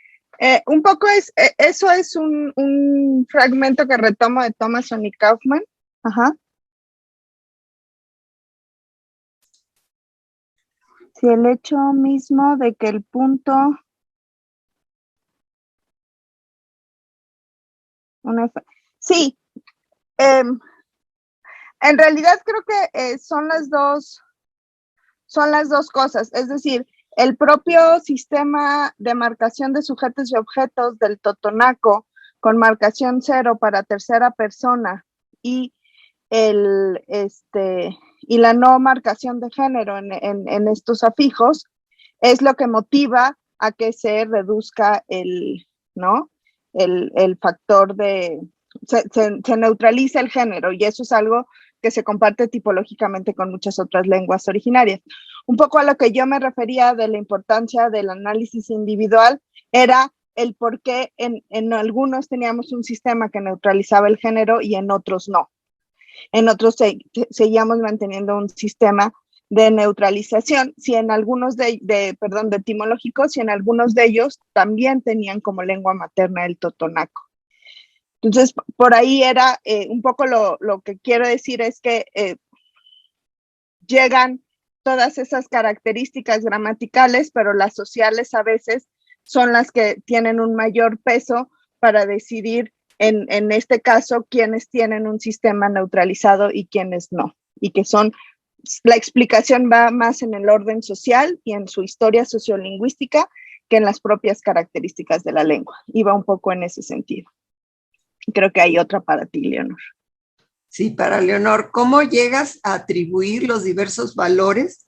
un poco eso es un fragmento que retomo de Thomason y Kaufman. Ajá. Sí, el hecho mismo de que el punto... Sí, en realidad creo que son las dos cosas, es decir, el propio sistema de marcación de sujetos y objetos del Totonaco con marcación 0 para tercera persona y la no marcación de género en estos afijos es lo que motiva a que se reduzca el factor se neutraliza el género, y eso es algo que se comparte tipológicamente con muchas otras lenguas originarias. Un poco a lo que yo me refería de la importancia del análisis individual era el por qué en algunos teníamos un sistema que neutralizaba el género y en otros no. En otros seguíamos manteniendo un sistema de neutralización, si en algunos de etimológicos, si en algunos de ellos también tenían como lengua materna el totonaco. Entonces, por ahí era un poco lo que quiero decir es que llegan todas esas características gramaticales, pero las sociales a veces son las que tienen un mayor peso para decidir, en este caso, quiénes tienen un sistema neutralizado y quiénes no. Y que la explicación va más en el orden social y en su historia sociolingüística que en las propias características de la lengua. Y va un poco en ese sentido. Creo que hay otra para ti, Leonor. Sí, para Leonor, ¿cómo llegas a atribuir los diversos valores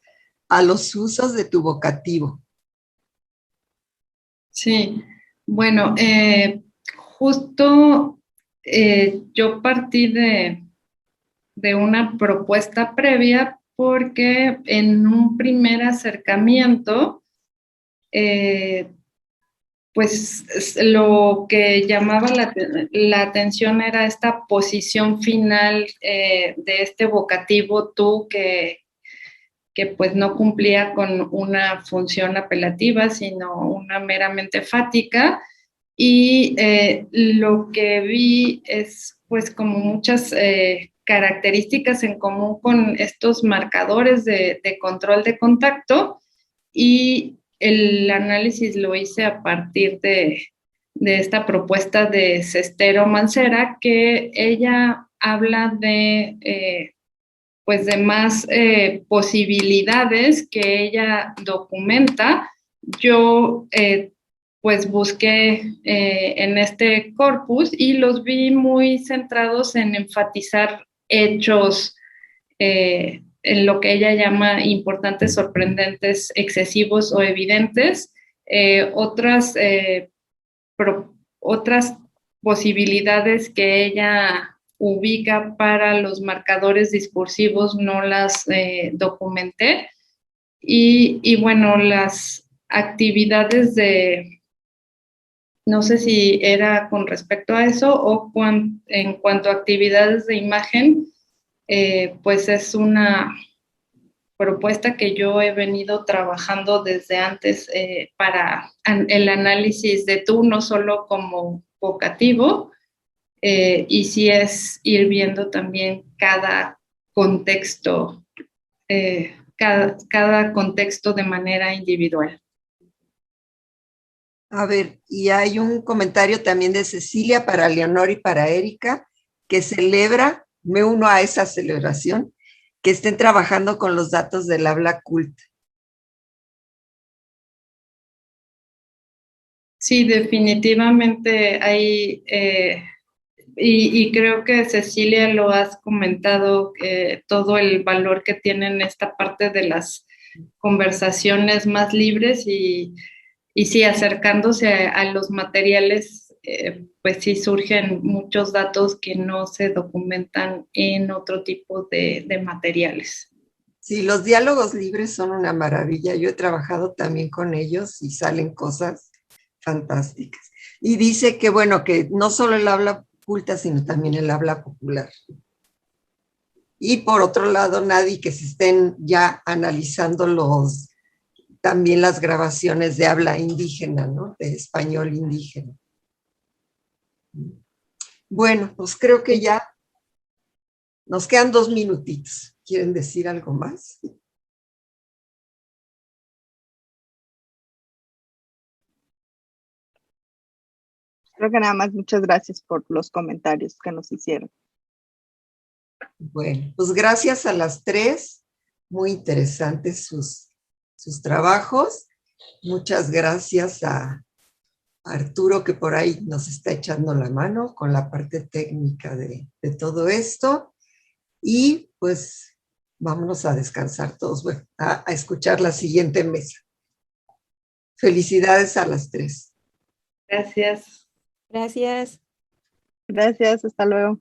a los usos de tu vocativo? Sí, bueno, justo yo partí de una propuesta previa porque en un primer acercamiento, pues lo que llamaba la atención era esta posición final de este vocativo tú que pues no cumplía con una función apelativa, sino una meramente fática. Y lo que vi es pues como muchas características en común con estos marcadores de control de contacto, y el análisis lo hice a partir de esta propuesta de Cestero Mancera, que ella habla de pues de más posibilidades que ella documenta. Yo pues busqué en este corpus y los vi muy centrados en enfatizar hechos, en lo que ella llama importantes, sorprendentes, excesivos o evidentes. Otras posibilidades que ella ubica para los marcadores discursivos no las documenté. Y bueno, las actividades no sé si era con respecto a eso o en cuanto a actividades de imagen, pues es una propuesta que yo he venido trabajando desde antes para el análisis de tú, no solo como vocativo, y sí es ir viendo también cada contexto, cada contexto de manera individual. A ver, y hay un comentario también de Cecilia para Leonor y para Erika, que celebra, me uno a esa celebración, que estén trabajando con los datos del habla culta. Sí, definitivamente hay, y creo que Cecilia lo has comentado, todo el valor que tienen esta parte de las conversaciones más libres y sí, acercándose a los materiales, pues sí surgen muchos datos que no se documentan en otro tipo de materiales. Sí, los diálogos libres son una maravilla. Yo he trabajado también con ellos y salen cosas fantásticas. Y dice que, bueno, que no solo el habla culta, sino también el habla popular. Y por otro lado, Nadie, que se estén ya analizando también las grabaciones de habla indígena, ¿no? De español indígena. Bueno, pues creo que ya nos quedan 2 minutitos. ¿Quieren decir algo más? Creo que nada más muchas gracias por los comentarios que nos hicieron. Bueno, pues gracias a las 3. Muy interesantes sus trabajos. Muchas gracias a Arturo, que por ahí nos está echando la mano con la parte técnica de todo esto. Y pues vámonos a descansar todos, bueno, a escuchar la siguiente mesa. Felicidades a las 3. Gracias. Gracias. Gracias, hasta luego.